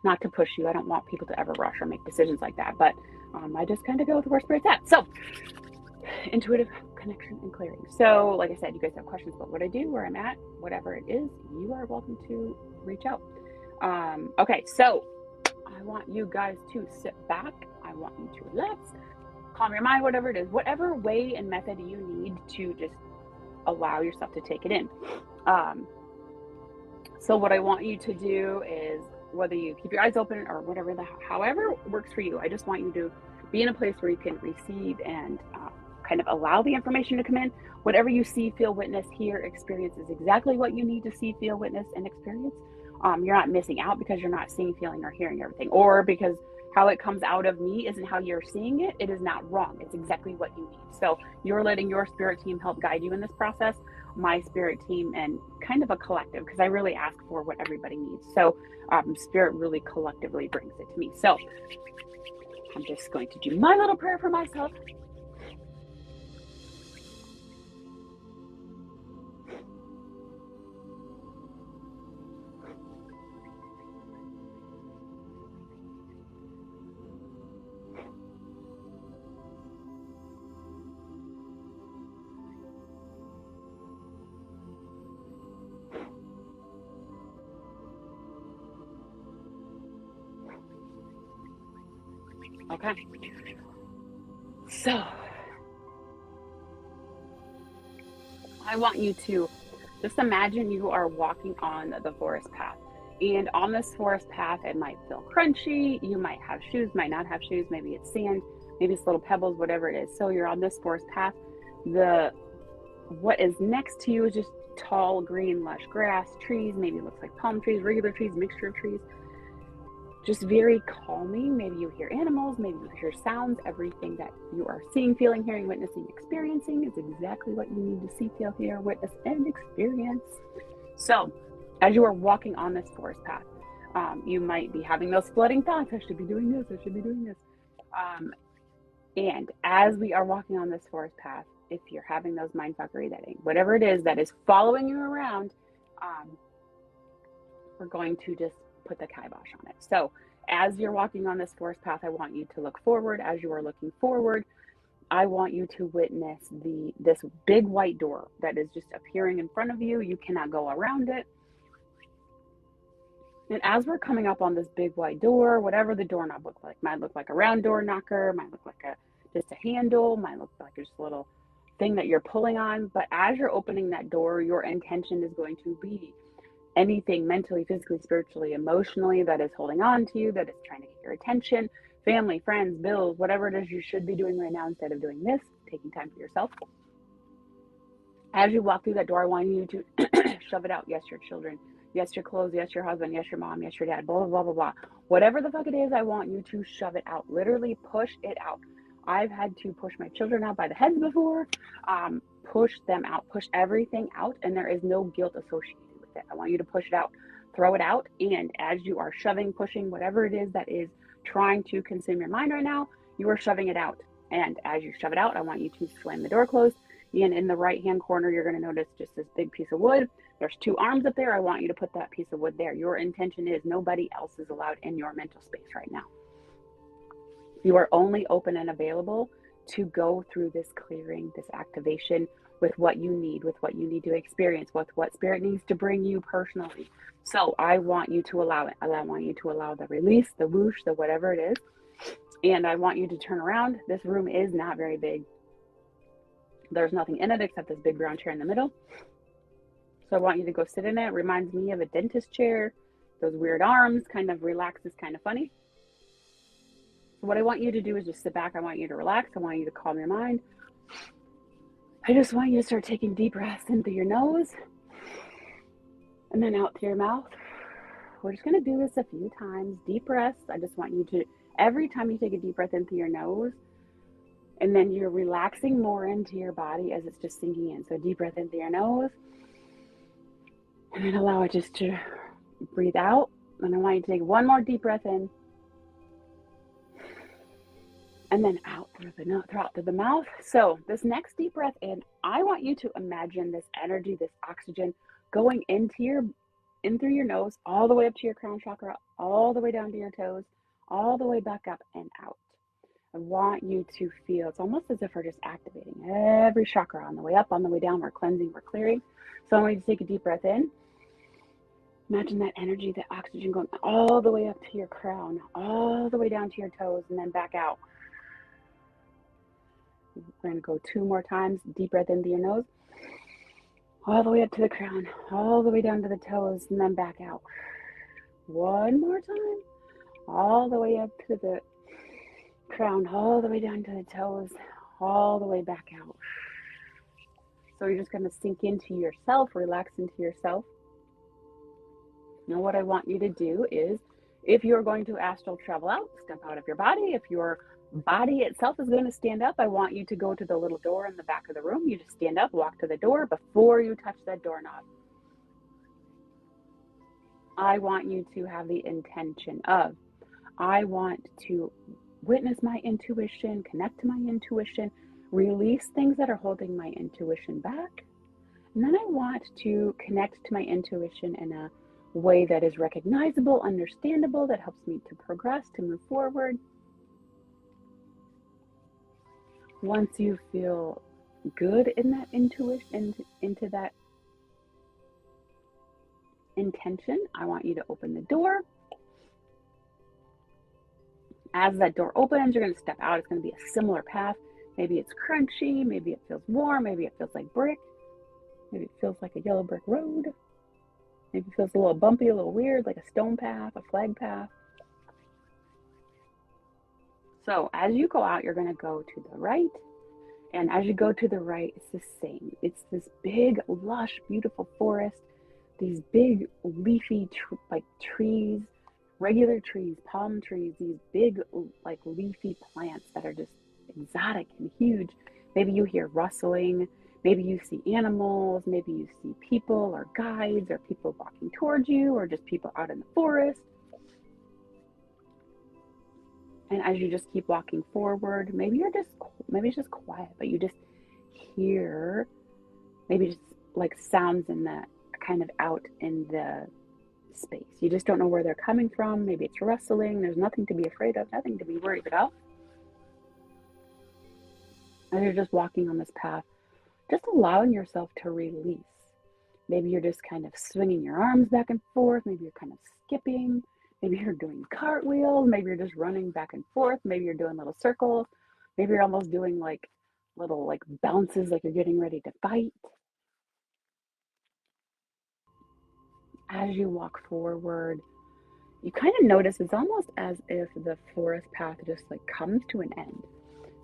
Not to push you. I don't want people to ever rush or make decisions like that. But I just kind of go with where spirit's at. So intuitive connection and clearing. So like I said, you guys have questions about what I do, where I'm at, whatever it is, you are welcome to reach out. Okay, so I want you guys to sit back. I want you to relax, calm your mind, whatever it is, whatever way and method you need to just allow yourself to take it in. So what I want you to do is, whether you keep your eyes open or whatever, however works for you, I just want you to be in a place where you can receive and kind of allow the information to come in. Whatever you see, feel, witness, hear, experience is exactly what you need to see, feel, witness, and experience. You're not missing out because you're not seeing, feeling, or hearing everything, or because how it comes out of me isn't how you're seeing it. It is not wrong. It's exactly what you need. So you're letting your spirit team help guide you in this process, my spirit team, and kind of a collective, because I really ask for what everybody needs. So spirit really collectively brings it to me. So I'm just going to do my little prayer for myself. Okay. So I want you to just imagine you are walking on the forest path. And on this forest path, it might feel crunchy. You might have shoes, might not have shoes. Maybe it's sand, maybe it's little pebbles, whatever it is. So you're on this forest path. What is next to you is just tall, green, lush grass, trees. Maybe it looks like palm trees, regular trees, mixture of trees. Just very calming. Maybe you hear animals, maybe you hear sounds. Everything that you are seeing, feeling, hearing, witnessing, experiencing is exactly what you need to see, feel, hear, witness, and experience. So as you are walking on this forest path, you might be having those flooding thoughts. I should be doing this, I should be doing this. And as we are walking on this forest path, if you're having those mindfuckery, whatever it is that is following you around, we're going to just put the kibosh on it. So as you're walking on this forest path, I want you to look forward. As you are looking forward, I want you to witness this big white door that is just appearing in front of you. You cannot go around it. And as we're coming up on this big white door, whatever the doorknob looks like, might look like a round door knocker, might look like just a handle, might look like just a little thing that you're pulling on. But as you're opening that door, your intention is going to be anything mentally, physically, spiritually, emotionally that is holding on to you, that is trying to get your attention, family, friends, bills, whatever it is you should be doing right now instead of doing this, taking time for yourself. As you walk through that door, I want you to shove it out. Yes, your children. Yes, your clothes. Yes, your husband. Yes, your mom. Yes, your dad. Blah, blah, blah, blah, blah. Whatever the fuck it is, I want you to shove it out. Literally push it out. I've had to push my children out by the heads before. Push them out. Push everything out. And there is no guilt associated with it. I want you to push it out. Throw it out. And as you are shoving, pushing, whatever it is that is trying to consume your mind right now, you are shoving it out. And as you shove it out, I want you to slam the door closed. And in the right-hand corner, you're going to notice just this big piece of wood. There's 2 arms up there. I want you to put that piece of wood there. Your intention is nobody else is allowed in your mental space right now. You are only open and available to go through this clearing, this activation with what you need to experience, with what spirit needs to bring you personally. So I want you to allow it. I want you to allow the release, the whoosh, the whatever it is. And I want you to turn around. This room is not very big. There's nothing in it except this big round chair in the middle. So I want you to go sit in it. It reminds me of a dentist chair. Those weird arms, kind of relaxes, kind of funny. So what I want you to do is just sit back. I want you to relax. I want you to calm your mind. I just want you to start taking deep breaths in through your nose and then out through your mouth. We're just going to do this a few times. Deep breaths. I just want you to, every time you take a deep breath in through your nose, and then you're relaxing more into your body as it's just sinking in. So deep breath in through your nose. And then allow it just to breathe out. And I want you to take one more deep breath in. And then out through the mouth. So this next deep breath in, I want you to imagine this energy, this oxygen going into your in through your nose, all the way up to your crown chakra, all the way down to your toes, all the way back up and out. I want you to feel, it's almost as if we're just activating every chakra on the way up, on the way down. We're cleansing, we're clearing. So I want you to take a deep breath in. Imagine that energy, that oxygen going all the way up to your crown, all the way down to your toes, and then back out. We're going to go 2 more times. Deep breath into your nose, all the way up to the crown, all the way down to the toes, and then back out. 1 more time, all the way up to the crown, all the way down to the toes, all the way back out. So you're just going to sink into yourself, relax into yourself. Now what I want you to do is, if you're going to astral travel out, step out of your body. If your body itself is going to stand up, I want you to go to the little door in the back of the room. You just stand up, walk to the door before you touch that doorknob. I want you to have the intention of, I want to witness my intuition, connect to my intuition, release things that are holding my intuition back. And then I want to connect to my intuition in a way that is recognizable, understandable, that helps me to progress, to move forward. Once you feel good in that intuition, into that intention, I want you to open the door. As that door opens, you're going to step out. It's going to be a similar path. Maybe it's crunchy, maybe it feels warm, maybe it feels like brick, maybe it feels like a yellow brick road. Maybe it feels a little bumpy, a little weird, like a stone path, a flag path. So as you go out, you're going to go to the right. And as you go to the right, it's the same. It's this big, lush, beautiful forest. These big, leafy, trees, regular trees, palm trees, these big, like leafy plants that are just exotic and huge. Maybe you hear rustling. Maybe you see animals, maybe you see people or guides or people walking towards you or just people out in the forest. And as you just keep walking forward, maybe it's just quiet, but you just hear maybe just like sounds in the kind of out in the space. You just don't know where they're coming from. Maybe it's rustling. There's nothing to be afraid of, nothing to be worried about. As you're just walking on this path, just allowing yourself to release. Maybe you're just kind of swinging your arms back and forth. Maybe you're kind of skipping. Maybe you're doing cartwheels. Maybe you're just running back and forth. Maybe you're doing little circles. Maybe you're almost doing like little like bounces, like you're getting ready to fight. As you walk forward, you kind of notice it's almost as if the forest path just like comes to an end.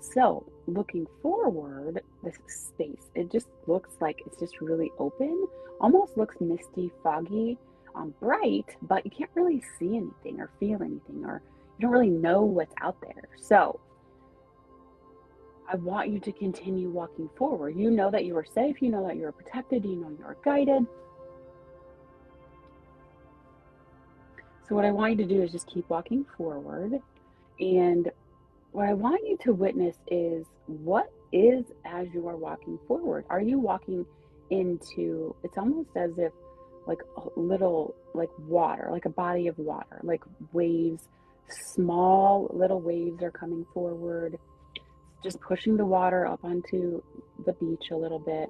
So looking forward, this space, it just looks like it's just really open, almost looks misty, foggy, bright, but you can't really see anything or feel anything, or you don't really know what's out there. So I want you to continue walking forward. You know that you are safe, you know that you are protected, you know you are guided. So what I want you to do is just keep walking forward, and what I want you to witness is what is as you are walking forward. Are you walking into, it's almost as if like a little, like water, like a body of water, like waves, small little waves are coming forward, just pushing the water up onto the beach a little bit.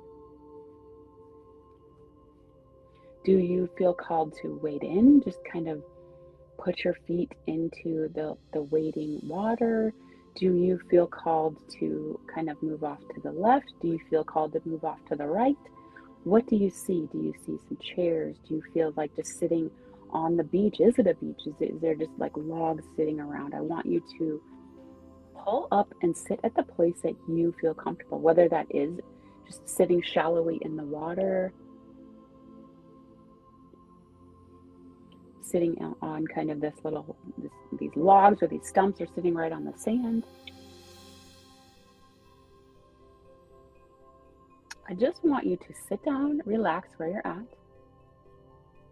Do you feel called to wade in? Just kind of put your feet into the wading water. Do you feel called to kind of move off to the left? Do you feel called to move off to the right? What do you see? Do you see some chairs? Do you feel like just sitting on the beach? Is it a beach? Is there just like logs sitting around? I want you to pull up and sit at the place that you feel comfortable, whether that is just sitting shallowly in the water, sitting on kind of these logs or these stumps, or sitting right on the sand. I just want you to sit down, relax where you're at,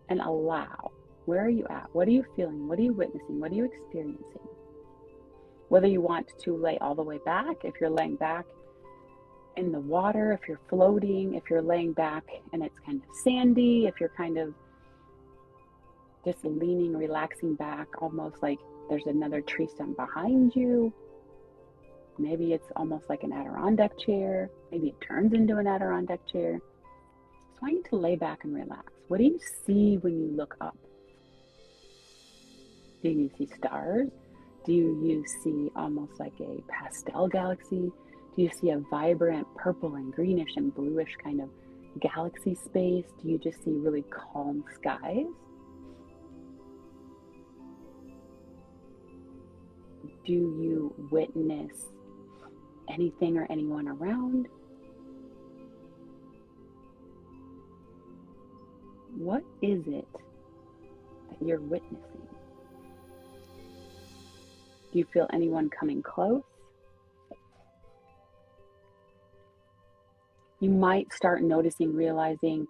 and allow. Where are you at? What are you feeling? What are you witnessing? What are you experiencing? Whether you want to lay all the way back, if you're laying back in the water, if you're floating, if you're laying back and it's kind of sandy, if you're kind of just leaning, relaxing back, almost like there's another tree stump behind you. Maybe it's almost like an Adirondack chair. Maybe it turns into an Adirondack chair. So I want you to lay back and relax. What do you see when you look up? Do you see stars? Do you see almost like a pastel galaxy? Do you see a vibrant purple and greenish and bluish kind of galaxy space? Do you just see really calm skies? Do you witness anything or anyone around? What is it that you're witnessing? Do you feel anyone coming close? You might start noticing, realizing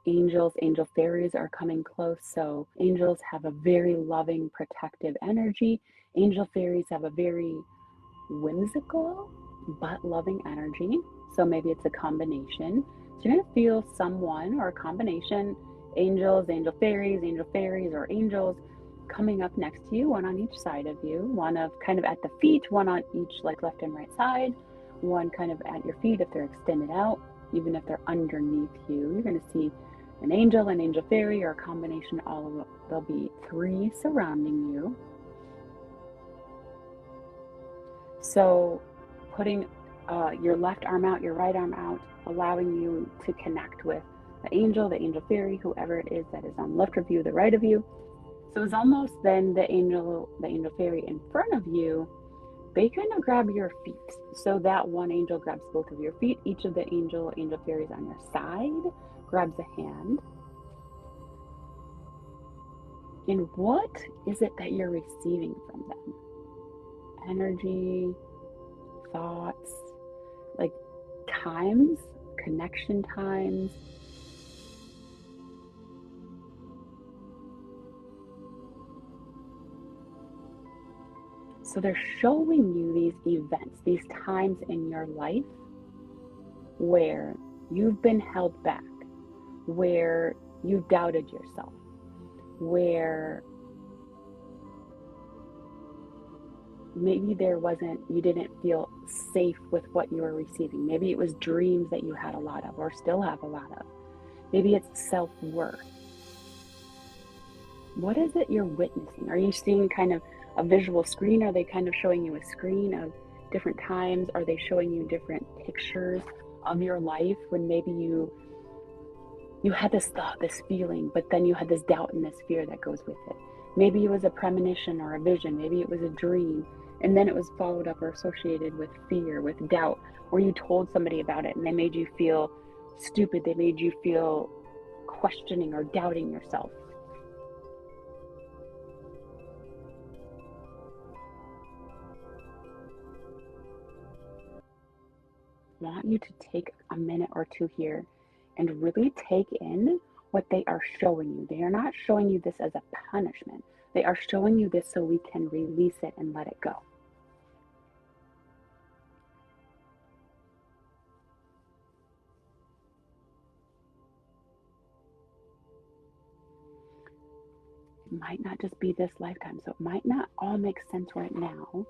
angels, angel fairies are coming close. So angels have a very loving, protective energy. Angel fairies have a very whimsical but loving energy. So maybe it's a combination. So you're going to feel someone or a combination, angels, angel fairies, or angels coming up next to you, one on each side of you, one of kind of at the feet, one on each like left and right side, one kind of at your feet if they're extended out, even if they're underneath you. You're going to see an angel fairy, or a combination, all of them. There'll be 3 surrounding you. So putting your left arm out, your right arm out, allowing you to connect with the angel fairy, whoever it is that is on the left of you, the right of you. So it's almost then the angel fairy in front of you, they kind of grab your feet. So that one angel grabs both of your feet. Each of the angel fairies on your side grabs a hand. And what is it that you're receiving from them? Energy, thoughts, like times, connection times. So they're showing you these events, these times in your life where you've been held back, where you doubted yourself, where maybe you didn't feel safe with what you were receiving. Maybe it was dreams that you had a lot of, or still have a lot of. Maybe it's self-worth. What is it you're witnessing? Are you seeing kind of a visual screen? Are they kind of showing you a screen of different times? Are they showing you different pictures of your life when maybe you had this thought, this feeling, but then you had this doubt and this fear that goes with it? Maybe it was a premonition or a vision. Maybe it was a dream, and then it was followed up or associated with fear, with doubt, or you told somebody about it and they made you feel stupid. They made you feel questioning or doubting yourself. I want you to take a minute or two here and really take in what they are showing you. They are not showing you this as a punishment. They are showing you this so we can release it and let it go. It might not just be this lifetime, so it might not all make sense right now.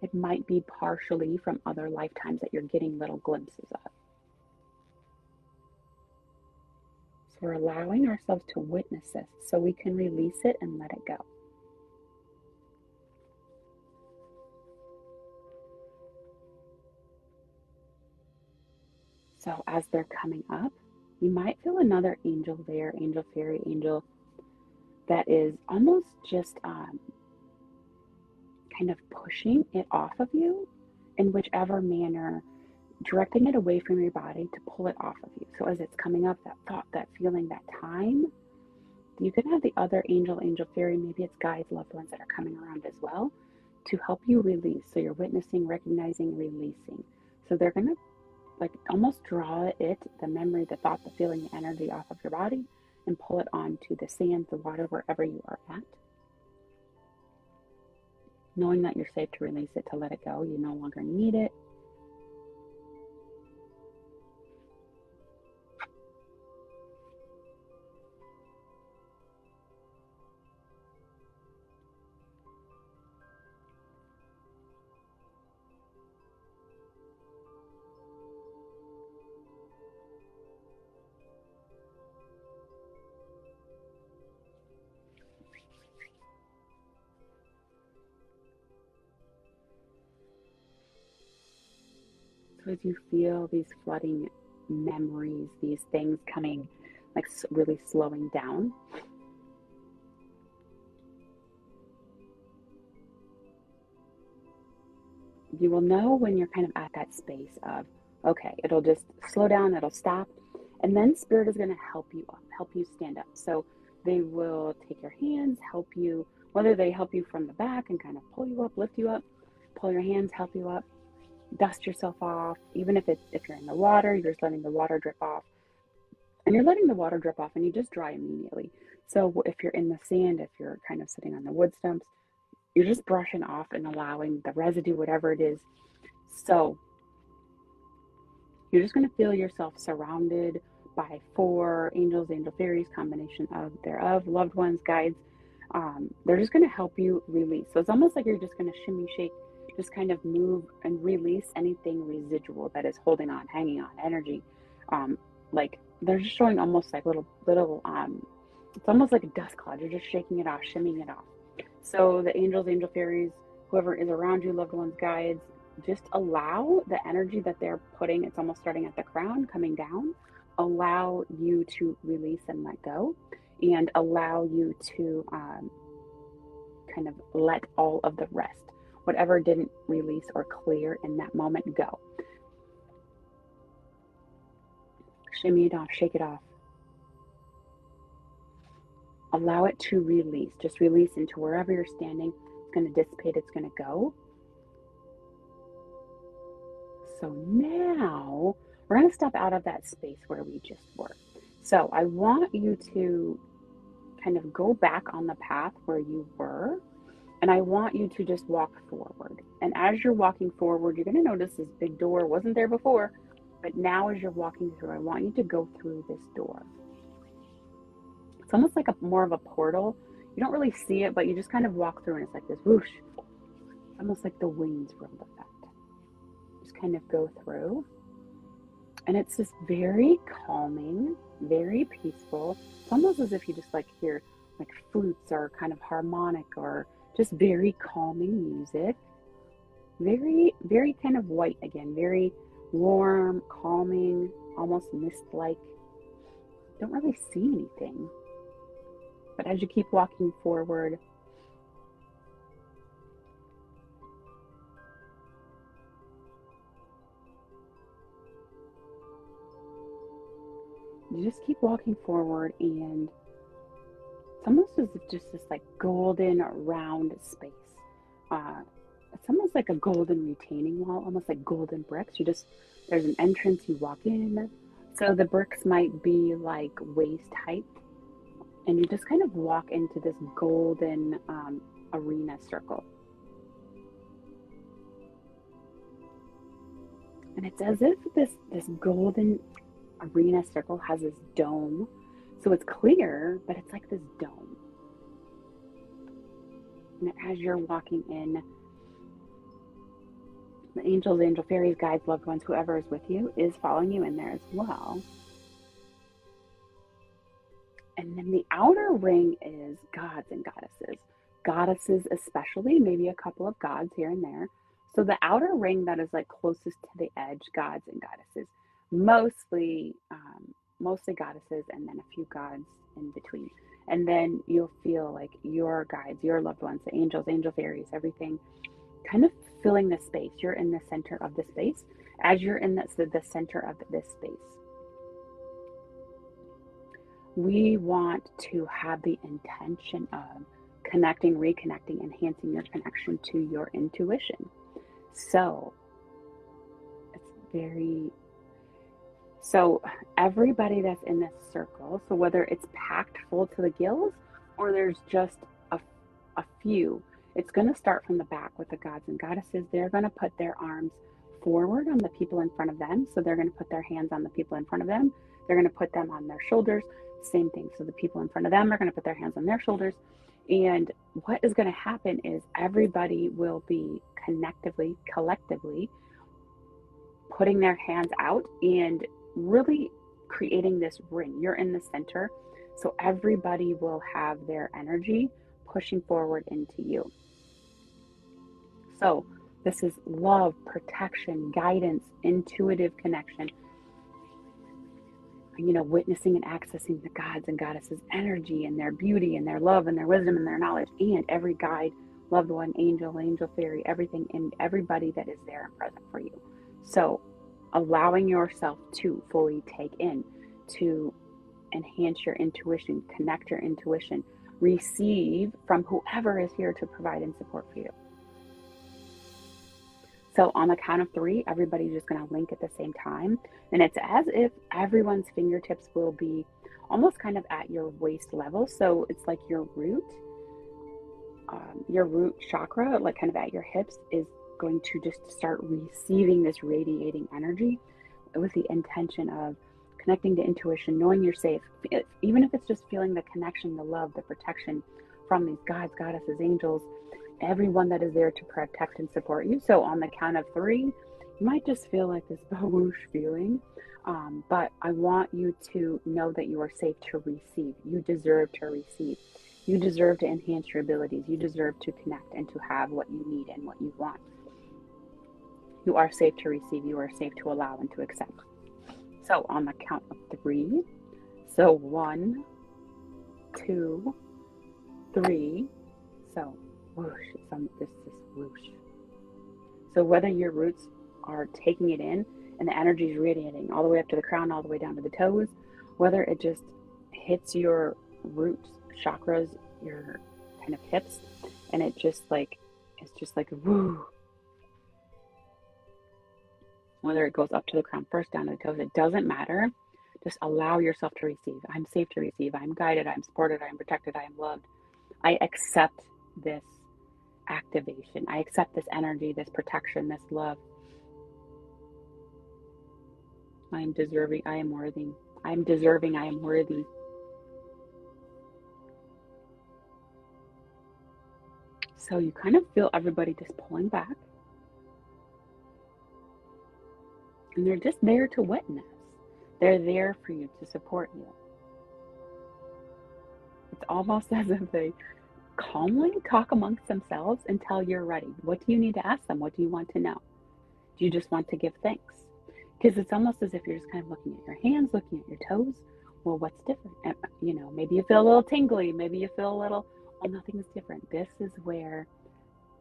It might be partially from other lifetimes that you're getting little glimpses of. So we're allowing ourselves to witness this so we can release it and let it go. So as they're coming up, you might feel another angel there, angel fairy, angel that is almost just kind of pushing it off of you in whichever manner, directing it away from your body to pull it off of you. So as it's coming up, that thought, that feeling, that time, you can have the other angel fairy, maybe it's guides, loved ones that are coming around as well to help you release. So you're witnessing, recognizing, releasing. So they're going to like almost draw it, the memory, the thought, the feeling, the energy off of your body and pull it onto the sand, the water, wherever you are at. Knowing that you're safe to release it, to let it go. You no longer need it. So as you feel these flooding memories, these things coming, like really slowing down, you will know when you're kind of at that space of, okay, it'll just slow down, it'll stop, and then Spirit is going to help you up, help you stand up. So they will take your hands, help you, whether they help you from the back and kind of pull you up, lift you up, pull your hands, help you up, dust yourself off. Even if you're in the water, you're just letting the water drip off, and you're letting the water drip off, and you just dry immediately. So if you're in the sand, if you're kind of sitting on the wood stumps, you're just brushing off and allowing the residue, whatever it is. So you're just going to feel yourself surrounded by 4 angels, angel fairies, combination of thereof, loved ones, guides. They're just going to help you release. So it's almost like you're just going to shimmy, shake, just kind of move and release anything residual that is holding on, hanging on, energy. Like they're just showing almost like little, it's almost like a dust cloud. You're just shaking it off, shimmying it off. So the angels, angel fairies, whoever is around you, loved ones, guides, just allow the energy that they're putting, it's almost starting at the crown, coming down, allow you to release and let go, and allow you to kind of let all of the rest, whatever didn't release or clear in that moment, go. Shimmy it off, shake it off. Allow it to release. Just release into wherever you're standing. It's going to dissipate. It's going to go. So now we're going to step out of that space where we just were. So I want you to kind of go back on the path where you were. And I want you to just walk forward. And as you're walking forward, you're going to notice this big door wasn't there before. But now as you're walking through, I want you to go through this door. It's almost like more of a portal. You don't really see it, but you just kind of walk through and it's like this whoosh. It's almost like the wings roll effect. Just kind of go through. And it's just very calming, very peaceful. It's almost as if you just like hear like flutes or kind of harmonic or just very calming music. Very, very kind of white again. Very warm, calming, almost mist-like. Don't really see anything. But as you keep walking forward, you just keep walking forward, and it's almost as if just this like golden round space. It's almost like a golden retaining wall, almost like golden bricks. There's an entrance, you walk in. So the bricks might be like waist height. And you just kind of walk into this golden arena circle. And it's as if this golden arena circle has this dome. So it's clear, but it's like this dome. And as you're walking in, the angels, angel fairies, guides, loved ones, whoever is with you is following you in there as well. And then the outer ring is gods and goddesses. Goddesses especially, maybe a couple of gods here and there. So the outer ring that is like closest to the edge, gods and goddesses. Mostly goddesses, and then a few gods in between. And then you'll feel like your guides, your loved ones, the angels, angel fairies, everything kind of filling the space. You're in the center of the space. As you're in the center of this space, we want to have the intention of connecting, reconnecting, enhancing your connection to your intuition. So everybody that's in this circle, so whether it's packed full to the gills or there's just a few, it's going to start from the back with the gods and goddesses. They're going to put their arms forward on the people in front of them. So they're going to put their hands on the people in front of them. They're going to put them on their shoulders. Same thing. So the people in front of them are going to put their hands on their shoulders. And what is going to happen is everybody will be collectively putting their hands out and really creating this ring. You're in the center. So everybody will have their energy pushing forward into you. So This is love, protection, guidance, intuitive connection, witnessing and accessing the gods and goddesses' energy and their beauty and their love and their wisdom and their knowledge, and every guide, loved one, angel, fairy, everything, and everybody that is there and present for you. So allowing yourself to fully take in, to enhance your intuition, connect your intuition, receive from whoever is here to provide and support for you. So on the count of 3, everybody's just going to link at the same time. And it's as if everyone's fingertips will be almost kind of at your waist level. So it's like your root chakra, like kind of at your hips, is going to just start receiving this radiating energy with the intention of connecting to intuition, knowing you're safe, even if it's just feeling the connection, the love, the protection from these gods, goddesses, angels, everyone that is there to protect and support you. So on the count of 3, you might just feel like this whoosh feeling, but I want you to know that you are safe to receive. You deserve to receive. You deserve to enhance your abilities. You deserve to connect and to have what you need and what you want. You are safe to receive. You are safe to allow and to accept. So on the count of 3, so 1, 2, 3, so whoosh, this whoosh. So whether your roots are taking it in and the energy is radiating all the way up to the crown, all the way down to the toes, whether it just hits your roots, chakras, your kind of hips, and it's just like woo. Whether it goes up to the crown first, down to the toes, it doesn't matter. Just allow yourself to receive. I'm safe to receive. I'm guided. I'm supported. I'm protected. I am loved. I accept this activation. I accept this energy, this protection, this love. I am deserving. I am worthy. I am deserving. I am worthy. So you kind of feel everybody just pulling back. And they're just there to witness. They're there for you, to support you. It's almost as if they calmly talk amongst themselves until you're ready. What do you need to ask them? What do you want to know? Do you just want to give thanks? Because it's almost as if you're just kind of looking at your hands, looking at your toes. Well, what's different? And, maybe you feel a little tingly. Maybe you feel a little, well, nothing's different. This is where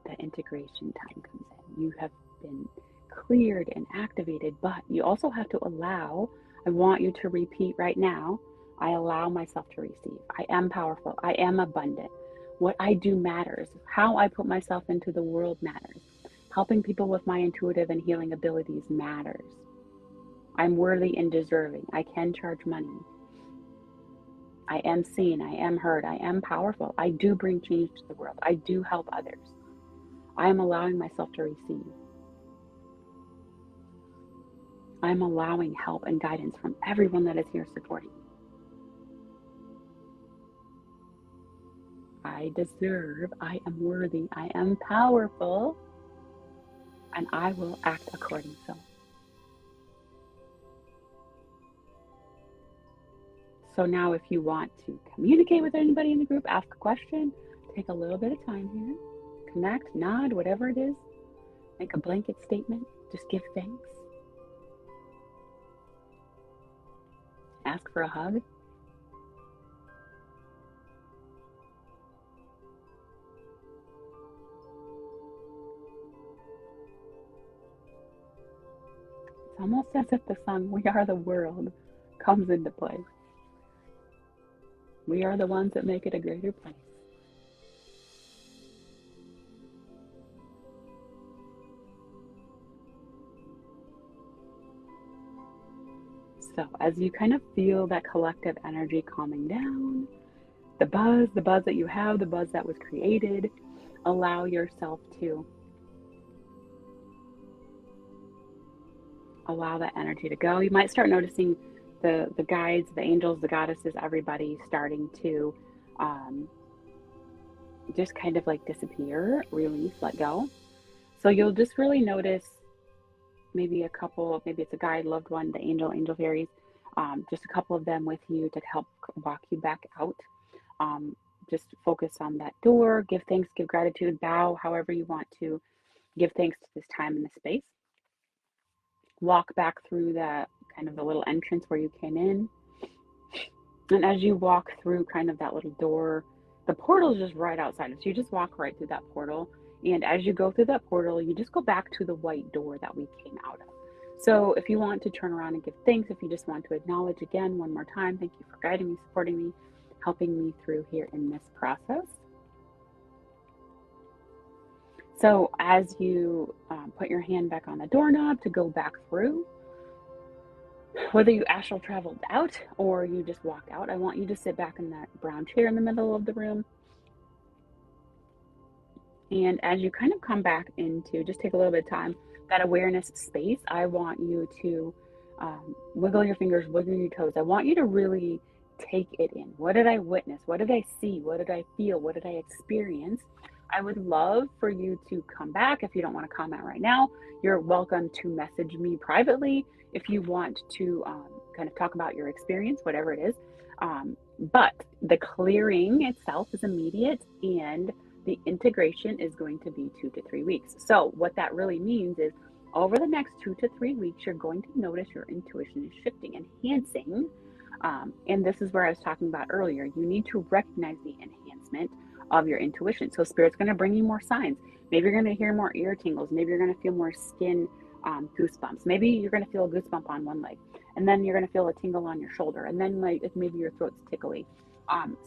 the integration time comes in. You have been cleared and activated, but you also have to allow. I want you to repeat right now. I allow myself to receive. I am powerful. I am abundant. What I do matters. How I put myself into the world matters. Helping people with my intuitive and healing abilities matters. I'm worthy and deserving. I can charge money. I am seen. I am heard. I am powerful. I do bring change to the world. I do help others. I am allowing myself to receive. I am allowing help and guidance from everyone that is here supporting me. I deserve, I am worthy, I am powerful, and I will act according so. So now if you want to communicate with anybody in the group, ask a question, take a little bit of time here, connect, nod, whatever it is, make a blanket statement, just give thanks. Ask for a hug. It's almost as if the song, "We Are the World," comes into play. We are the ones that make it a greater place. So as you kind of feel that collective energy calming down, the buzz that you have, the buzz that was created, allow yourself to allow that energy to go. You might start noticing the guides, the angels, the goddesses, everybody starting to just kind of like disappear, release, let go. So you'll just really notice maybe a couple, maybe it's a guide, loved one, the angel fairies, just a couple of them with you to help walk you back out. Just focus on that door, give thanks, give gratitude, bow, however you want to, Give thanks to this time and the space. Walk back through that kind of the little entrance where you came in. And as you walk through kind of that little door, the portal is just right outside. So you just walk right through that portal. And as you go through that portal, you just go back to the white door that we came out of. So if you want to turn around and give thanks, if you just want to acknowledge again one more time, thank you for guiding me, supporting me, helping me through here in this process. So as you put your hand back on the doorknob to go back through, whether you astral traveled out or you just walked out, I want you to sit back in that brown chair in the middle of the room. And as you kind of come back into, just take a little bit of time, that awareness space, I want you to wiggle your fingers, wiggle your toes. I want you to really take it in. What did I witness? What did I see? What did I feel? What did I experience? I would love for you to come back. If you don't want to comment right now, you're welcome to message me privately if you want to kind of talk about your experience, whatever it is. But the clearing itself is immediate, and the integration is going to be 2 to 3 weeks. So what that really means is over the next 2 to 3 weeks, you're going to notice your intuition is shifting, enhancing. And this is where I was talking about earlier. You need to recognize the enhancement of your intuition. So Spirit's going to bring you more signs. Maybe you're going to hear more ear tingles. Maybe you're going to feel more skin goosebumps. Maybe you're going to feel a goosebump on one leg, and then you're going to feel a tingle on your shoulder, and then like maybe your throat's tickly.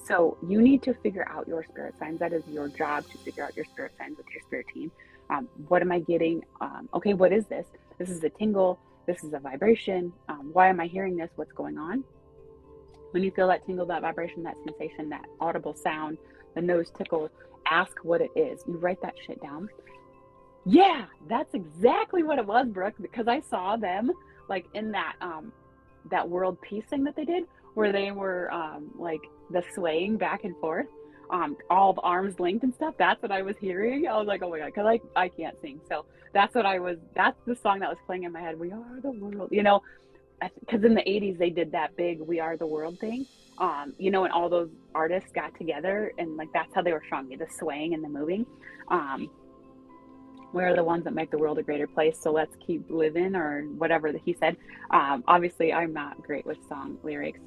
So you need to figure out your spirit signs. That is your job, to figure out your spirit signs with your spirit team. What am I getting? Okay, what is this? This is a tingle. This is a vibration. Why am I hearing this? What's going on? When you feel that tingle, that vibration, that sensation, that audible sound, the nose tickle, ask what it is. You write that shit down. Yeah, that's exactly what it was, Brooke, because I saw them like in that that world peace thing that they did, where they were like the swaying back and forth, all the arms linked and stuff. That's what I was hearing. I was like, oh my God, because I can't sing. So that's the song that was playing in my head. We are the world, you know, because in the 80s they did that big We Are the World thing, you know, and all those artists got together, and like that's how they were showing me the swaying and the moving. We're the ones that make the world a greater place, so let's keep living, or whatever that he said. Obviously, I'm not great with song lyrics.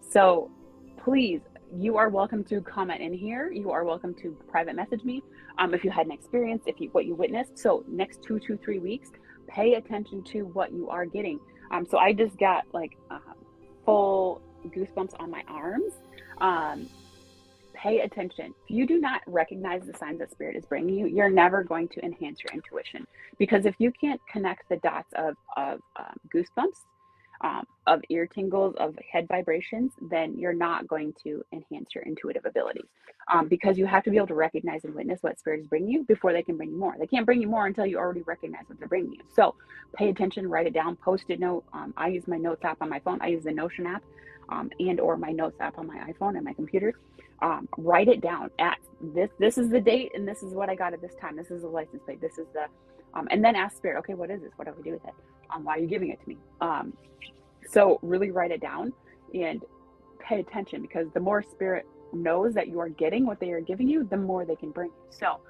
So please, you are welcome to comment in here. You are welcome to private message me if you had an experience, what you witnessed. So next 2 to 3 weeks, pay attention to what you are getting. So I just got like full goosebumps on my arms. Pay attention. If you do not recognize the signs that Spirit is bringing you, you're never going to enhance your intuition. Because if you can't connect the dots of goosebumps, of ear tingles, of head vibrations, then you're not going to enhance your intuitive abilities. Because you have to be able to recognize and witness what Spirit is bringing you before they can bring you more. They can't bring you more until you already recognize what they're bringing you. So pay attention, write it down, post-it note. I use my notes app on my phone. I use the Notion app and or my notes app on my iPhone and my computer. Write it down. At this is the date, and this is what I got at this time. This is the license plate. This is the and then ask Spirit, okay, what is this? What do we do with it? Why are you giving it to me? So really write it down and pay attention, because the more Spirit knows that you are getting what they are giving you, the more they can bring you. So